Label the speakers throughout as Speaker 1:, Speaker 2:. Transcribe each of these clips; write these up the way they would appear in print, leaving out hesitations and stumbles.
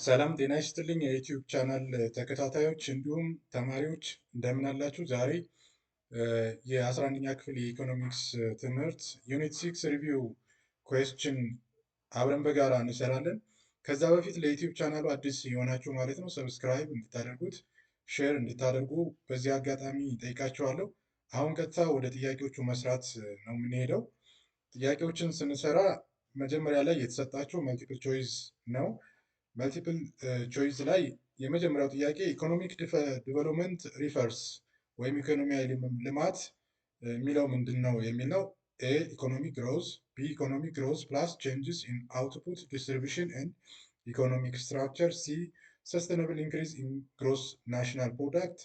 Speaker 1: ሰላም ጤና ይስጥልኝ የዩቲዩብ ቻናል ተከታታዮች እንዲሁም ተማሪዎች እንደምን አላችሁ? ዛሬ የ11ኛ ክፍል የኢኮኖሚክስ ትምህርት ዩኒት 6 ሪቪው ኩዌስችን አብረን በጋራ እንሰራለን። ከዛ በፊት ለዩቲዩብ ቻናሉ አዲስ የሆናችሁ ማለት ነው ሰብስክራይብ እንድታደርጉት ሼር እንድታደርጉ በዚህ አጋጣሚ ጠይቃችኋለሁ። አሁን ቀጥታ ወደ ጥያቄዎቹ መስራት ነው የምንሄደው። ጥያቄዎችን ስንሰራ መጀመሪያ ላይ የተሰጣችሁ መልቲፕል ቾይስ ነው። መልቲፕል ቾይስ ላይ የመጀመሪያው ጥያቄ ኢኮኖሚክ ዲቨሎፕመንት ሪፈርስ ወይም ኢኮኖሚያዊ ልማት የሚለው ምንድን ነው የሚል ነው። ኤ ኢኮኖሚክ ግሮዝ፣ ቢ ኢኮኖሚክ ግሮዝ ፕላስ ቼንጅስ ኢን አውትፑት ዲስትሪቢሽን ኤንድ ኢኮኖሚክ ስትራክቸር፣ ሲ ሰስተናብል ኢንክሪዝ ኢን ግሮስ ናሽናል ፕሮዳክት፣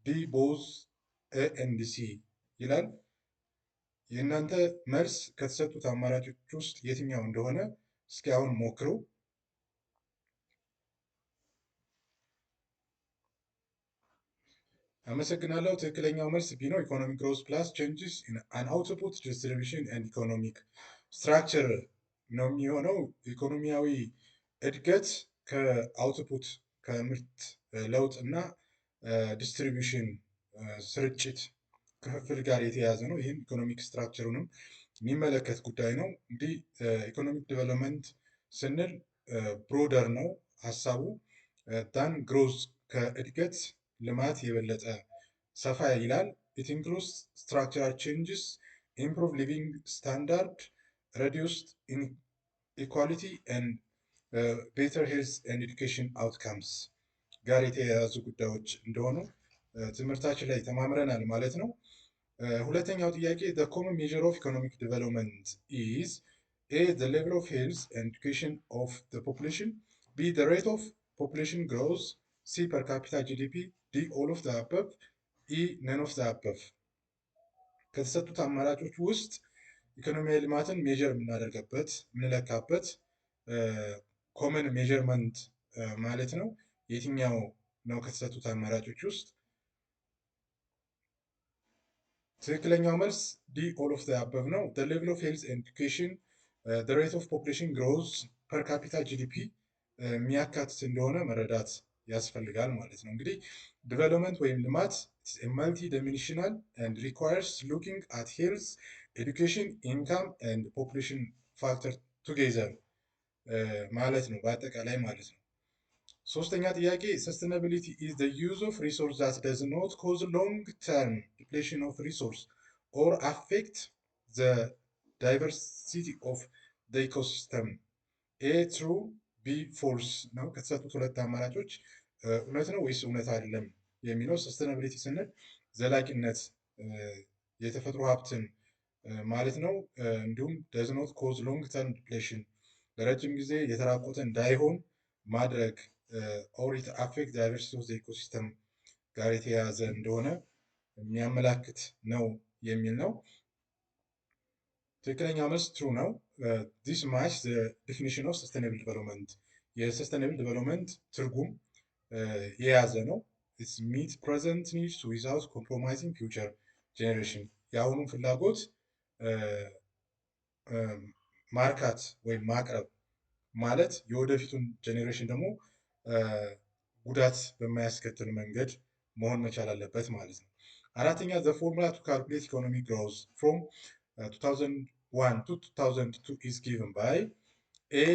Speaker 1: ዲ ቦዝ ኤ ኤንድ ሲ ይላል። የእናንተ መልስ ከተሰጡት አማራጮች ውስጥ የትኛው እንደሆነ እስኪ አሁን ሞክሩ። አመሰግናለሁ። ትክክለኛው መልስ ቢ ነው። ኢኮኖሚክ ግሮዝ ፕላስ ቼንጅስ ኢን አን አውትፑት ዲስትሪቢሽን ኤንድ ኢኮኖሚክ ስትራክቸር ነው የሚሆነው። ኢኮኖሚያዊ እድገት ከአውትፑት ከምርት ለውጥ እና ዲስትሪቢሽን ስርጭት ክፍፍል ጋር የተያያዘ ነው። ይህም ኢኮኖሚክ ስትራክቸሩንም የሚመለከት ጉዳይ ነው። እንግዲህ ኢኮኖሚክ ዲቨሎፕመንት ስንል ብሮደር ነው ሀሳቡ። ዳን ግሮዝ ከእድገት ልማት የበለጠ ሰፋ ይላል። ኢት ኢንክሉድስ ስትራክቸራል ቼንጅስ፣ ኢምፕሩቭ ሊቪንግ ስታንዳርድ፣ ሬዲዩስድ ኢኳሊቲ ኤንድ ቤተር ሄልዝ ኤንድ ኤዱኬሽን አውትካምስ ጋር የተያያዙ ጉዳዮች እንደሆኑ ትምህርታችን ላይ ተማምረናል ማለት ነው። ሁለተኛው ጥያቄ the common measure of economic development is A the level of health and education of the population, B the rate of population growth, C per capita GDP, D all of the above, E none of the above። ከተሰጡት አማራጮች ውስጥ ኢኮኖሚያዊ ልማትን ሜዥር የምናደርግበት የምንለካበት ኮመን ሜዥርመንት ማለት ነው የትኛው ነው ከተሰጡት አማራጮች ውስጥ? ትክክለኛው መልስ ዲ ኦል ኦፍ ዘ አበቭ ነው። the level of health and education, the rate of population growth, per capita GDP የሚያካትት እንደሆነ መረዳት ያስፈልጋል ማለት ነው። እንግዲህ ዲቨሎፕመንት ወይም ልማት መልቲ ዳይሜንሽናል and requires looking at health, education, income and population factor together ማለት ነው በአጠቃላይ ማለት ነው። ሶስተኛ ጥያቄ ሰስተናቢሊቲ ኢዝ ዘ ዩዝ ኦፍ ሪሶርስ ዛት ደዝ ኖት ኮዝ ሎንግ ተርም ዲፕሌሽን ኦፍ ሪሶርስ ኦር አፌክት ዘ ዳይቨርሲቲ ኦፍ ዘ ኢኮሲስተም። ኤ ትሩ፣ ቢ ፎልስ ነው። ከተሰጡት ሁለት አማራጮች እውነት ነው ወይስ እውነት አይደለም የሚለው። ሰስተናቢሊቲ ስንል ዘላቂነት የተፈጥሮ ሀብትን ማለት ነው። እንዲሁም ደዝ ኖት ኮዝ ሎንግ ተርም ዲፕሌሽን ለረጅም ጊዜ የተራቆተ እንዳይሆን ማድረግ ኦር ኢት አፌክት ዳይቨርሲቲ ኦፍ ዘ ኢኮሲስተም ጋር የተያያዘ እንደሆነ የሚያመላክት ነው የሚል ነው። ትክክለኛው መልስ ትሩ ነው። ዲስ ማች ዘ ዲፊኒሽን ኦፍ ሰስተናብል ዲቨሎፕመንት የሰስተናብል ዲቨሎፕመንት ትርጉም የያዘ ነው። ኢትስ ሚት ፕሬዘንት ኒድስ ዊዛውት ኮምፕሮማይዚንግ ፊውቸር ጄኔሬሽን የአሁኑን ፍላጎት ማርካት ወይም ማቅረብ ማለት የወደፊቱን ጄኔሬሽን ደግሞ ጉዳት በማያስከትል መንገድ መሆን መቻል አለበት ማለት ነው። አራተኛ ዘ ፎርሙላ ቱ ካልኩሌት ኢኮኖሚክ ግሮዝ ፍሮም 2001 to 2002 is given by A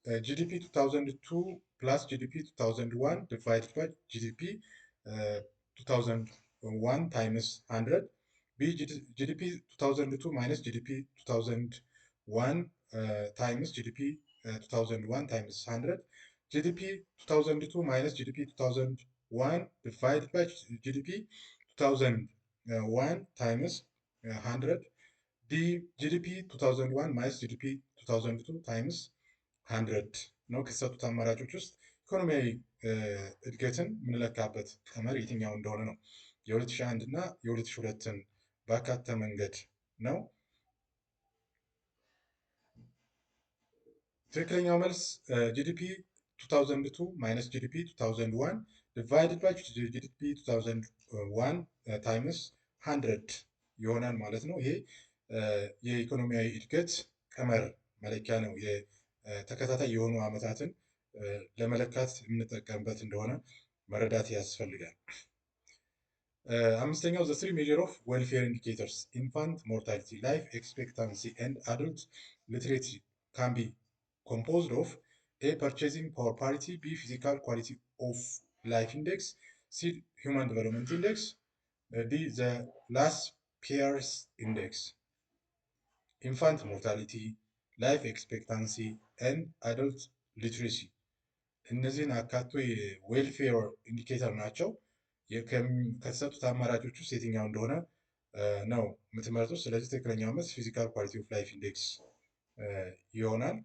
Speaker 1: GDP 2002 plus GDP 2001 divided by GDP 2001 times 100, B GDP 2002 minus GDP 2001 times GDP 2001 times 100, GDP 2002 minus GDP 2001 divided by GDP 2001 times 100, D GDP 2001 minus GDP 2002 times 100 ነው። ከተሰጡት አማራጮች ውስጥ ኢኮኖሚያዊ እድገትን የምንለካበት ቀመር የትኛው እንደሆነ ነው። የ2001 እና የ2002ን ባካተተ መንገድ ነው። ትክክለኛው መልስ ጂዲፒ 2002 ማይነስ ጂዲፒ 2001 ዲቫይድድ ባይ ጂዲፒ 2001 ታይምስ 100 ይሆናል ማለት ነው። ይሄ የኢኮኖሚያዊ እድገት ቀመር መለኪያ ነው። የተከታታይ የሆኑ ዓመታትን ለመለካት የምንጠቀምበት እንደሆነ መረዳት ያስፈልጋል። አምስተኛው the three measure of welfare indicators infant mortality, life expectancy and adult literacy can be composed of A. Purchasing power parity, B. Physical quality of life index, C. Human development index, D. The last peers index. Infant mortality, life expectancy and adult literacy እነዚህን አካቶ የዌልፌር ኢንዲኬተር ናቸው። ከተሰጡት አማራጮች ውስጥ የትኛው እንደሆነ ነው የምትመርጡት። ስለዚህ ትክክለኛው መልስ ፊዚካል ኳሊቲ ኦፍ ላይፍ ኢንዴክስ ይሆናል።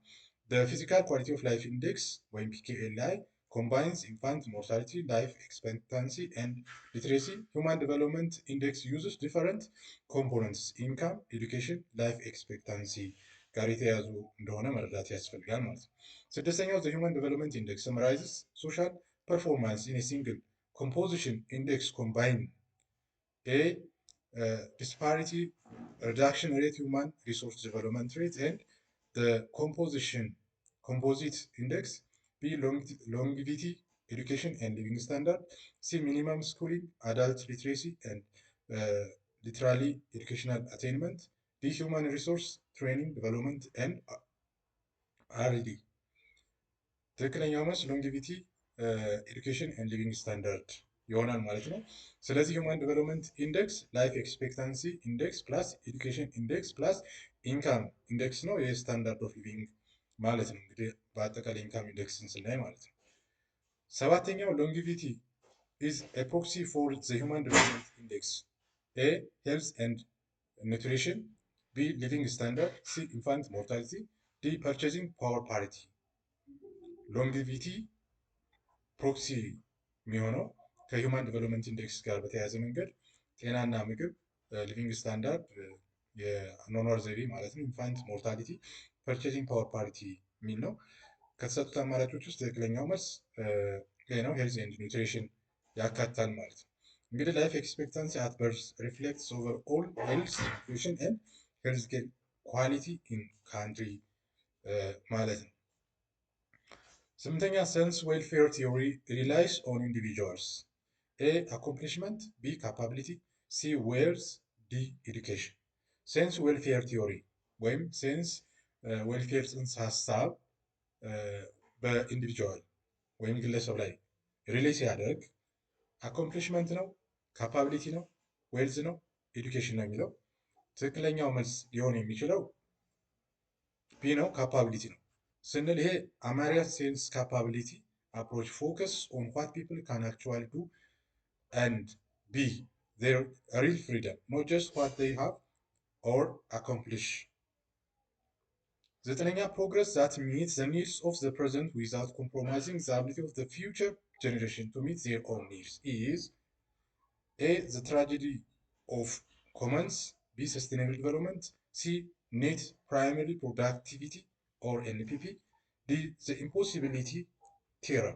Speaker 1: በፊዚካል ኳሊቲ ኦፍ ላይፍ ኢንዴክስ ወይም ፒኬኤልአይ combines infant mortality, life expectancy, and literacy. Human Development Index uses different components: income, education, life expectancy ጋር የተያዙ እንደሆነ መረዳት ያስፈልጋል ማለት ነው። ስድስተኛው the Human Development Index summarizes social performance in a single composition index combine A. Disparity reduction rate, human resource development rate, and the composite index. B. Longevity, education and living standard. C. Minimum schooling, adult literacy, and literally educational attainment. D. Human resource training, development, and R.D. ትክክለኛው መልስ ሎንጊቪቲ ኤዱኬሽን ኤንድ ሊቪንግ ስታንዳርድ ይሆናል ማለት ነው። ስለዚህ ሂውማን ዲቨሎፕመንት ኢንዴክስ ላይፍ ኤክስፔክታንሲ ኢንዴክስ ፕላስ ኤዱኬሽን ኢንዴክስ ፕላስ ኢንካም ኢንዴክስ ነው። ይህ ስታንዳርድ ኦፍ ሊቪንግ ማለት ነው። እንግዲህ በአጠቃላይ ኢንካም ኢንዴክስን ስናይ ማለት ነው። ሰባተኛው ሎንጊቪቲ ኢዝ ኤ ፕሮክሲ ፎር ዘ ሂውማን ዲቨሎፕመንት ኢንዴክስ ኤ ሄልዝ ኤንድ ኒውትሪሽን፣ ቢ ሊቪንግ ስታንዳርድ፣ ሲ ኢንፋንት ሞርታሊቲ፣ ዲ ፐርቼዚንግ ፓወር ፓሪቲ። ሎንጊቪቲ ፕሮክሲ የሚሆነው ከሂውማን ዲቨሎፕመንት ኢንዴክስ ጋር በተያያዘ መንገድ ጤናና ምግብ፣ ሊቪንግ ስታንዳርድ የአኗኗር ዘይቤ ማለት ነው፣ ኢንፋንት ሞርታሊቲ፣ ፐርቼዚንግ ፓወር ፓሪቲ የሚል ነው። ከተሰጡት አማራጮች ውስጥ ትክክለኛው መልስ ይሄ ነው፣ ሄልዝ ኤንድ ኒውትሪሽን ያካትታል ማለት ነው። እንግዲህ ላይፍ ኤክስፔክታንሲ አት በርዝ ሪፍሌክትስ ኦቨር ኦል ሄልዝ ኒውትሪሽን ኤንድ ሄልዝ ኬር ኳሊቲ ኢን ካንትሪ ማለት ነው። ስምንተኛ ሰንስ ዌልፌር ቲዮሪ ሪላይስ ኦን ኢንዲቪጁዋልስ ኤ አኮምፕሊሽመንት፣ ቢ ካፓቢሊቲ፣ ሲ ዌልዝ፣ ዲ ኤዱኬሽን። ሴንስ ዌልፌር ቲዮሪ ወይም ሴንስ ዌልፌር ጽንሰ ሀሳብ በኢንዲቪጁዋል ወይም ግለሰብ ላይ ሪሌይ ሲያደርግ አኮምፕሊሽመንት ነው፣ ካፓቢሊቲ ነው፣ ዌልዝ ነው፣ ኤዱኬሽን ነው የሚለው ትክክለኛው መልስ ሊሆን የሚችለው ቢ ነው፣ ካፓቢሊቲ ነው ስንል ይሄ አማሪያ ሴንስ ካፓቢሊቲ አፕሮች ፎከስ ኦን ዋት ፒፕል ካን አክቹዋሊ ዱ ኤንድ ቢ ዜር ሪል ፍሪደም ኖት ጀስት ዋት ዜይ ሃቭ ኦር አኮምፕሊሽ። ዘጠነኛ ፕሮግረስ ዛት ሚት ዘ ኒድስ ኦፍ ዘ ፕሬዘንት ዊዛውት ኮምፕሮማይዚንግ ዘ አቢሊቲ ኦፍ ዘ ፊውቸር ጀኔሬሽን ቱ ሚት ዜር ኦን ኒድስ ኢዝ ኤ ዘ ትራጀዲ ኦፍ ኮመንስ፣ ቢ ሰስቴናብል ዲቨሎፕመንት፣ ሲ ኔት ፕራይመሪ ፕሮዳክቲቪቲ or NPP, the impossibility theorem.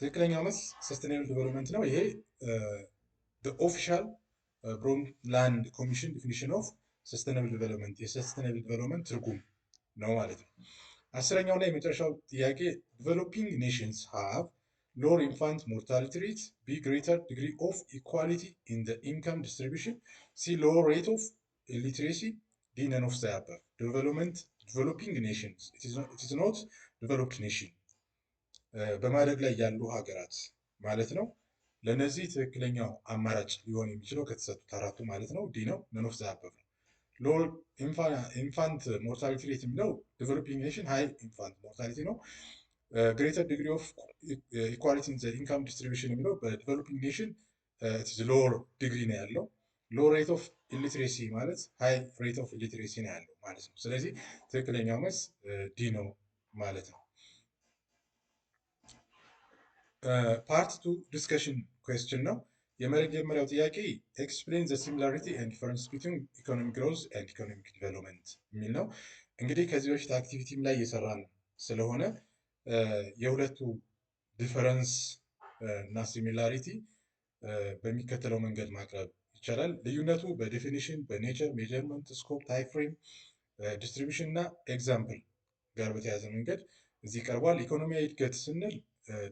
Speaker 1: ትክክለኛው መልስ ሰስቴናብል ዲቨሎፕመንት ነው። ይሄ ኦፊሻል ብሮንላንድ ኮሚሽን ዲፊኒሽን ኦፍ ሰስቴናብል ዲቨሎፕመንት የሰስቴናብል ዲቨሎፕመንት ትርጉም ነው ማለት ነው። አስረኛው እና የመጨረሻው ጥያቄ ዲቨሎፒንግ ኔሽንስ ሃቭ ሎወር ኢንፋንት ሞርታሊቲ ሬት፣ ቢ ግሬተር ዲግሪ ኦፍ ኢኳሊቲ ኢን ዘ ኢንካም ዲስትሪቢዩሽን፣ ሲ ሎወር ሬት ኦፍ illiteracy, D none of the above. Developing nations, it is not developed nation. በማደግ ላይ ያሉ ሀገራት ማለት ነው። ለነዚህ ትክክለኛው አማራጭ ሊሆን የሚችለው ከተሰጡት አራቱ ማለት ነው ዲ ነው፣ none of the above ነው። ሎር ኢንፋንት ሞርታሊቲ ሬት የሚለው ዴቨሎፒንግ ኔሽን ሃይ ኢንፋንት ሞርታሊቲ ነው። ግሬተር ዲግሪ ኦፍ ኢኳሊቲ ኢን ዘ ኢንካም ዲስትሪቢዩሽን የሚለው በዴቨሎፒንግ ኔሽን ሎወር ዲግሪ ነው ያለው። ሎ ሬት ኦፍ ኢሊትሬሲ ማለት ሃይ ሬት ኦፍ ኢሊትሬሲ ነው ያለው ማለት ነው። ስለዚህ ትክክለኛው መልስ ዲ ነው ማለት ነው። ፓርት ቱ ዲስከሽን ኩዌስችን ነው። የመጀመሪያው ጥያቄ ኤክስፕሌን ዘ ሲሚላሪቲ ኤንድ ዲፈረንስ ቢትዊን ኢኮኖሚክ ግሮዝ ኤንድ ኢኮኖሚክ ዲቨሎፕመንት የሚል ነው። እንግዲህ ከዚህ በፊት አክቲቪቲም ላይ እየሰራን ስለሆነ የሁለቱ ዲፈረንስ እና ሲሚላሪቲ በሚከተለው መንገድ ማቅረብ ይቻላል። ልዩነቱ በዴፊኒሽን፣ በኔቸር፣ ሜጀርመንት፣ ስኮፕ፣ ታይም ፍሬም ዲስትሪቢሽን እና ኤግዛምፕል ጋር በተያያዘ መንገድ እዚህ ቀርቧል። ኢኮኖሚያዊ እድገት ስንል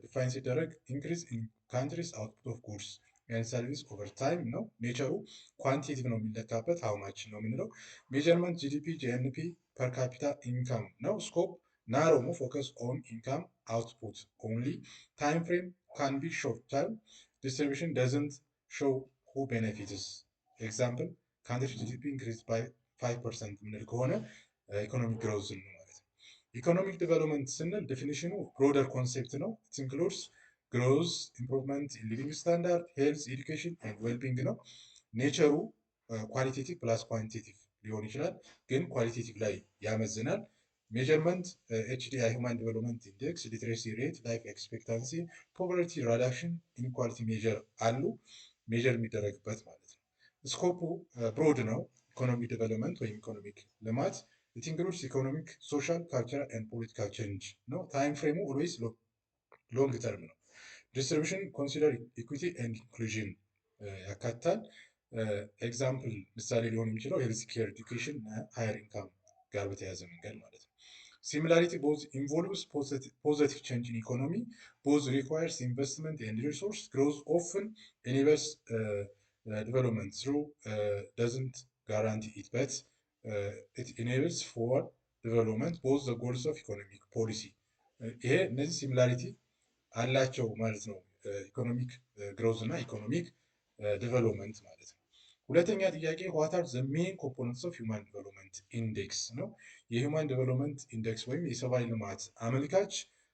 Speaker 1: ዲፋይን ሲደረግ ኢንክሪዝ ኢን ካንትሪስ አውትፑት ኦፍ ጉድስ ኤንድ ሰርቪስ ኦቨር ታይም ነው። ኔቸሩ ኳንቲቲቭ ነው የሚለካበት ሀውማች ነው የምንለው። ሜጀርመንት ጂዲፒ፣ ጂኤንፒ፣ ፐር ካፒታ ኢንካም ነው። ስኮፕ ናሮ ነው። ፎከስ ኦን ኢንካም አውትፑት ኦንሊ። ታይም ፍሬም ካን ቢ ሾርት ተርም። ዲስትሪቢሽን ደዝንት ሾው ሁ ቤኔፊትስ። ኤግዛምፕል ካንትሪ ጂዲፒ ኢንክሪዝ ባይ 5% የምንል ከሆነ ኢኮኖሚክ ግሮዝ ነው ማለት ነው። ኢኮኖሚክ ዲቨሎፕመንት ስንል ዴፊኒሽኑ ብሮደር ኮንሴፕት ነው። ኢት ኢንክሉድስ ግሮዝ፣ ኢምፕሩቭመንት ኢን ሊቪንግ ስታንዳርድ፣ ሄልዝ፣ ኤዱኬሽን ኤንድ ዌልቢንግ ነው። ኔቸሩ ኳሊቴቲቭ ፕላስ ኳንቲቲቭ ሊሆን ይችላል፣ ግን ኳሊቴቲቭ ላይ ያመዝናል። ሜጀርመንት ኤችዲአይ ሂውማን ዲቨሎፕመንት ኢንዴክስ፣ ሊትሬሲ ሬት፣ ላይፍ ኤክስፔክታንሲ፣ ፖቨርቲ ሪዳክሽን፣ ኢንኢኳሊቲ ሜጀር አሉ ሜጀር የሚደረግበት ማለት ነው። ስኮፑ ብሮድ ነው። ኢኮኖሚክ ዲቨሎፕመንት ወይም ኢኮኖሚክ ልማት ኢት ኢንክሉድስ ኢኮኖሚክ፣ ሶሻል፣ ካልቸራል ኤንድ ፖለቲካል ቼንጅ ነው። ታይም ፍሬሙ ኦልዌይስ ሎንግ ተርም ነው። ዲስትሪቢሽን ኮንሲደር ኢኩዊቲ ኤንድ ኢንክሉዥን ያካትታል። ኤግዛምፕል ምሳሌ ሊሆን የሚችለው ሄልዝ ኬር፣ ኤዱኬሽን እና ሃየር ኢንካም ጋር በተያያዘ መንገድ ማለት ነው። ሲሚላሪቲ ቦዝ ኢንቮልቭስ ፖዘቲቭ ቼንጅ ኢን ኢኮኖሚ ቦዝ ሪኳየርስ ኢንቨስትመንት ኤንድ ሪሶርስ ግሮዝ ኦፍን ኢኔብልስ ዲቨሎፕመንት ትሩ ደዝንት ጋራንቲ ኢት በት ኢት ኢኔብልስ ፎር ዲቨሎፕመንት ቦዝ ዘ ጎልስ ኦፍ ኢኮኖሚክ ፖሊሲ። ይሄ እነዚህ ሲሚላሪቲ አላቸው ማለት ነው። ኢኮኖሚክ ግሮዝ እና ኢኮኖሚክ ዲቨሎፕመንት ማለት ነው። ሁለተኛ ጥያቄ ዋት አር ዘ ሜን ኮምፖነንትስ ኦፍ ሂውማን ዲቨሎፕመንት ኢንዴክስ ነው። የሂውማን ዲቨሎፕመንት ኢንዴክስ ወይም የሰብአዊ ልማት አመልካች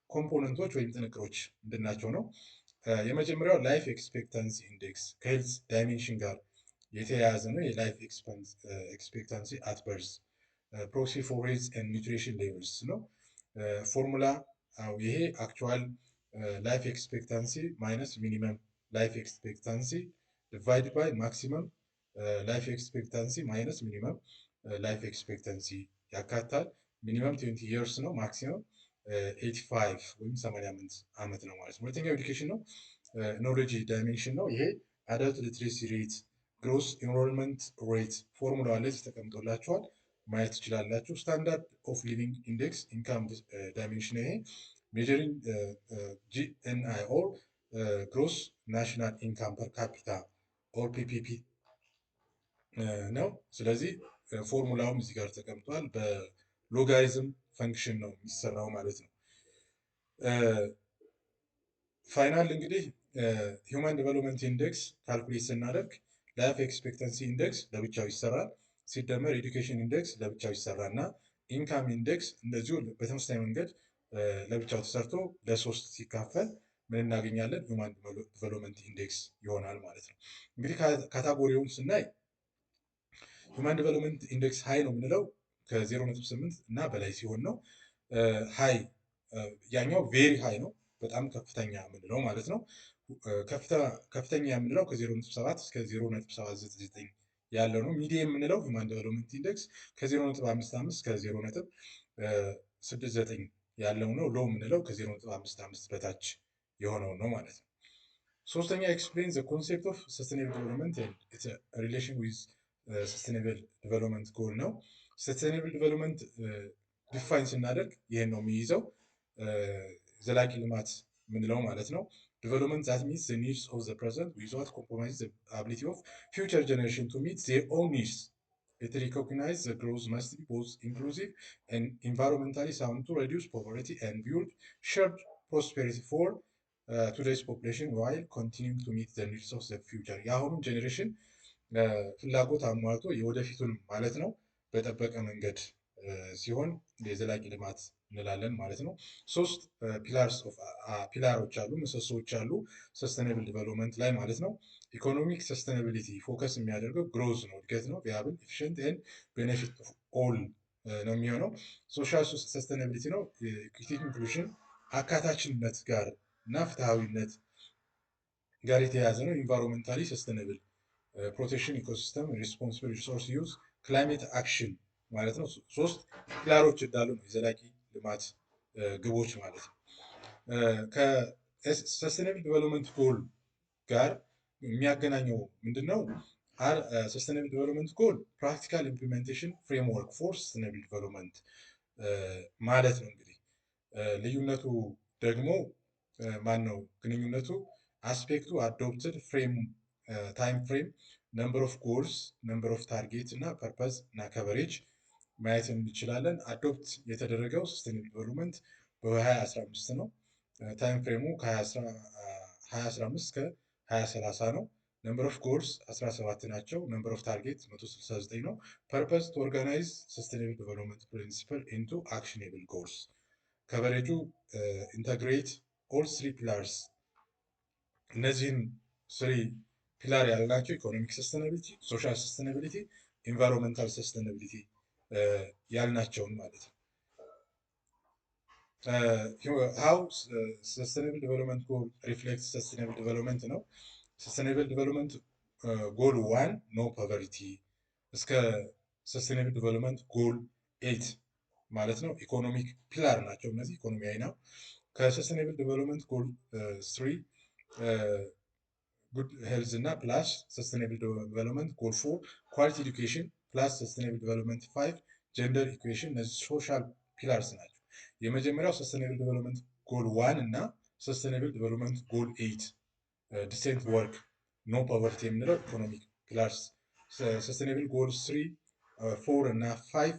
Speaker 1: ኮምፖነንቶች ወይም ጥንቅሮች ምንድናቸው ነው? የመጀመሪያው ላይፍ ኤክስፔክታንሲ ኢንዴክስ ከሄልዝ ዳይሜንሽን ጋር የተያያዘ ነው። የላይፍ ኤክስፔክታንሲ አት በርዝ ፕሮክሲ ፎር ሄልዝ ኤንድ ኒውትሪሽን ሌቭልስ ነው። ፎርሙላ ይሄ አክቹዋል ላይፍ ኤክስፔክታንሲ ማይነስ ሚኒመም ላይፍ ኤክስፔክታንሲ ዲቫይድ ባይ ማክሲመም ላይፍ ኤክስፔክታንሲ ማይነስ ሚኒመም ላይፍ ኤክስፔክታንሲ ያካትታል። ሚኒመም 20 ይርስ ነው፣ ማክሲመም 85 ወይም 88 ዓመት ነው ማለት ነው። ሁለተኛው ኤዱኬሽን ነው። ኖሌጅ ዳይሜንሽን ነው። ይሄ አዳልት ሊትሬሲ ሬት፣ ግሮስ ኢንሮልመንት ሬት ፎርሙላ ላይ ተቀምጦላችኋል ማየት ትችላላችሁ። ስታንዳርድ ኦፍ ሊቪንግ ኢንዴክስ ኢንካም ዳይሜንሽን ይሄ ሜጀሪንግ ጂኤንአይ ኦር ግሮስ ናሽናል ኢንካም ፐር ካፒታ ኦር ፒፒፒ ነው። ስለዚህ ፎርሙላውም እዚህ ጋር ተቀምጧል። በሎጋሪዝም ፈንክሽን ነው የሚሰራው ማለት ነው። ፋይናል እንግዲህ ሂውማን ዲቨሎፕመንት ኢንዴክስ ካልኩሌት ስናደርግ ላይፍ ኤክስፔክታንሲ ኢንዴክስ ለብቻው ይሰራል፣ ሲደመር ኤዱኬሽን ኢንዴክስ ለብቻው ይሰራ እና ኢንካም ኢንዴክስ እንደዚሁ በተመሳሳይ መንገድ ለብቻው ተሰርቶ ለሶስት ሲካፈል ምን እናገኛለን? ሂውማን ዲቨሎፕመንት ኢንዴክስ ይሆናል ማለት ነው። እንግዲህ ካታጎሪውን ስናይ ሂውማን ዲቨሎፕመንት ኢንዴክስ ሃይ ነው የምንለው ከ0.8 እና በላይ ሲሆን ነው። ሃይ ያኛው ቬሪ ሃይ ነው፣ በጣም ከፍተኛ የምንለው ማለት ነው። ከፍተኛ የምንለው ከ0.7 እስከ 0.799 ያለው ነው። ሚዲየም የምንለው ሂውማን ዲቨሎፕመንት ኢንዴክስ ከ0.55 እስከ 0.69 ያለው ነው። ሎ የምንለው ከ0.55 በታች የሆነው ነው ማለት ነው። ሶስተኛ ኤክስፕሌን ዘ ኮንሴፕት ኦፍ ሰስቴኔብል ዲቨሎፕመንት ኤንድ ኢትስ ሪሌሽን ዊዝ ሰስቴኔብል ዲቨሎፕመንት ጎል ነው። ሰስቴኔብል ዲቨሎፕመንት ዲፋይን ስናደርግ ይህን ነው የሚይዘው፣ ዘላቂ ልማት የምንለው ማለት ነው። ዲቨሎፕመንት ዛት ሚትስ ዘ ኒድስ ኦፍ ዘ ፕሬዘንት ዊዛውት ኮምፕሮማይዝ ዘ አቢሊቲ ኦፍ ፊውቸር ጀነሬሽን ቱ ሚት ዜር ኦን ኒድስ ኢት ሪኮግናይዝ ዘ ግሮዝ መስት ቢ ቦዝ ኢንክሉሲቭ ኤንድ ኢንቫይሮንመንታሊ ሳውንድ ቱ ሬዲዩስ ፖቨርቲ ኤንድ ቢልድ ሼርድ ፕሮስፔሪቲ ፎር ቱዴይስ ፖፑሌሽን ዋይል ኮንቲኒዩንግ ቱ ሚት ዘ ኒድስ ኦፍ ዘ ፊውቸር። የአሁኑን ጀኔሬሽን ፍላጎት አሟልቶ የወደፊቱን ማለት ነው በጠበቀ መንገድ ሲሆን የዘላቂ ልማት እንላለን ማለት ነው። ሶስት ፒላሮች አሉ፣ ምሰሶዎች አሉ ሰስተኔብል ዲቨሎፕመንት ላይ ማለት ነው። ኢኮኖሚክ ሰስተኔቢሊቲ ፎከስ የሚያደርገው ግሮዝ ነው፣ እድገት ነው። ቪያብል ኤፊሽንት ኤንድ ቤኔፊት ኦል ነው የሚሆነው። ሶሻል ሰስተኔቢሊቲ ነው፣ ኢኩዊቲ ኢንክሉዥን አካታችነት ጋር እና ፍትሃዊነት ጋር የተያያዘ ነው። ኢንቫይሮንመንታሊ ሰስተኔብል ፕሮቴክሽን፣ ኢኮሲስተም፣ ሪስፖንሲብል ሪሶርስ ዩዝ፣ ክላይሜት አክሽን ማለት ነው። ሶስት ፒላሮች እንዳሉ ነው የዘላቂ ልማት ግቦች ማለት ነው። ከሰስቴኔብል ዲቨሎፕመንት ጎል ጋር የሚያገናኘው ምንድን ነው? ሰስተይነብል ዲቨሎፕመንት ጎል ፕራክቲካል ኢምፕሊሜንቴሽን ፍሬምወርክ ፎር ሰስተይነብል ዲቨሎፕመንት ማለት ነው። እንግዲህ ልዩነቱ ደግሞ ማን ነው ግንኙነቱ? አስፔክቱ አዶፕትድ ፍሬም ታይም ፍሬም ነምበር ኦፍ ጎልስ ነምበር ኦፍ ታርጌት እና ፐርፐዝ እና ከቨሬጅ ማየት እንችላለን። አዶፕት የተደረገው ሰስተይነብል ዲቨሎፕመንት በ2015 ነው። ታይም ፍሬሙ ከ2015 እስከ 2030 ነው። ነምበር ኦፍ ጎልስ 17 ናቸው። ነምበር ኦፍ ታርጌት 169 ነው። ፐርፐዝ ቱ ኦርጋናይዝ ሰስተይነብል ዲቨሎፕመንት ፕሪንሲፕል ኢንቱ አክሽኔብል ጎልስ። ከቨሬጁ ኢንተግሬት ኦል ስሪ ፒላርስ፣ እነዚህን ስሪ ፒላር ያልናቸው ኢኮኖሚክ ሰስተይነቢሊቲ፣ ሶሻል ሰስተይነቢሊቲ፣ ኢንቫይሮንመንታል ሰስተይነቢሊቲ ያልናቸውን ማለት ነው። ሃው ሰስተይነብል ዲቨሎፕመንት ጎል ሪፍሌክት ሰስተይነብል ዲቨሎፕመንት ነው። ሰስተይነብል ዲቨሎፕመንት ጎል 1 ኖ ፖቨርቲ እስከ ሰስተይነብል ዲቨሎፕመንት ጎል 8 ማለት ነው። ኢኮኖሚክ ፒላር ናቸው እነዚህ ኢኮኖሚያዊ ነው። ከሰስተይነብል ዲቨሎፕመንት ጎል 3 ጉድ ሄልዝ እና ፕላስ ሰስተይነብል ዲቨሎፕመንት ጎል 4 ኳሊቲ ኤዱኬሽን ፕላስ ሰስተይነብል ዲቨሎፕመንት 5 ጀንደር ኢኩዌሽን። እነዚህ ሶሻል ፒላርስ ናቸው። የመጀመሪያው ሰስተይነብል ዲቨሎፕመንት ጎል 1 እና ሰስተይነብል ዲቨሎፕመንት ጎል 8 ዲሴንት ወርክ ኖ ፖቨርቲ የምንለው ኢኮኖሚክ ፒላርስ። ሰስተይነብል ጎል 3 4 እና 5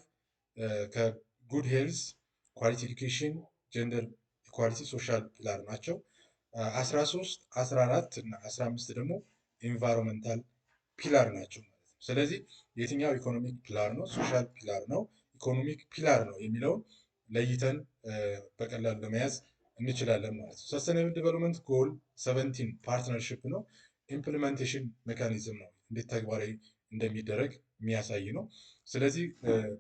Speaker 1: ከጉድ ሄልዝ ኳሊቲ ኤዱኬሽን ጀንደር ኢኳሊቲ ሶሻል ፒላር ናቸው። 13 14 እና 15 ደግሞ ኢንቫይሮንመንታል ፒላር ናቸው ማለት ነው። ስለዚህ የትኛው ኢኮኖሚክ ፒላር ነው፣ ሶሻል ፒላር ነው፣ ኢኮኖሚክ ፒላር ነው የሚለውን ለይተን በቀላሉ ለመያዝ እንችላለን ማለት ነው። ሰስተይነብል ዲቨሎፕመንት ጎል 17 ፓርትነርሽፕ ነው። ኢምፕሊሜንቴሽን ሜካኒዝም ነው፣ እንዴት ተግባራዊ እንደሚደረግ የሚያሳይ ነው። ስለዚህ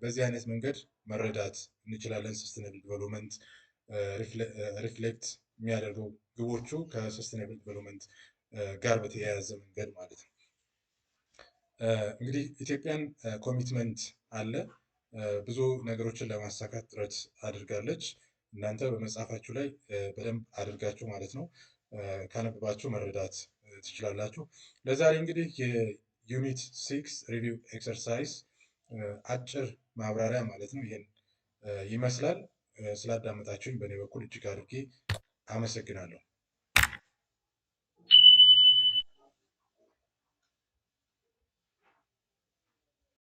Speaker 1: በዚህ አይነት መንገድ መረዳት እንችላለን። ሰስተይነብል ዲቨሎፕመንት ሪፍሌክት የሚያደርገው ግቦቹ ከሰስተይነብል ዲቨሎፕመንት ጋር በተያያዘ መንገድ ማለት ነው። እንግዲህ ኢትዮጵያን ኮሚትመንት አለ፣ ብዙ ነገሮችን ለማሳካት ጥረት አድርጋለች። እናንተ በመጽሐፋችሁ ላይ በደንብ አድርጋችሁ ማለት ነው ካነበባችሁ መረዳት ትችላላችሁ። ለዛሬ እንግዲህ የዩኒት 6 ሪቪው ኤክሰርሳይዝ አጭር ማብራሪያ ማለት ነው ይሄን ይመስላል። ስላዳመጣችሁኝ በእኔ በኩል እጅግ አድርጌ አመሰግናለሁ።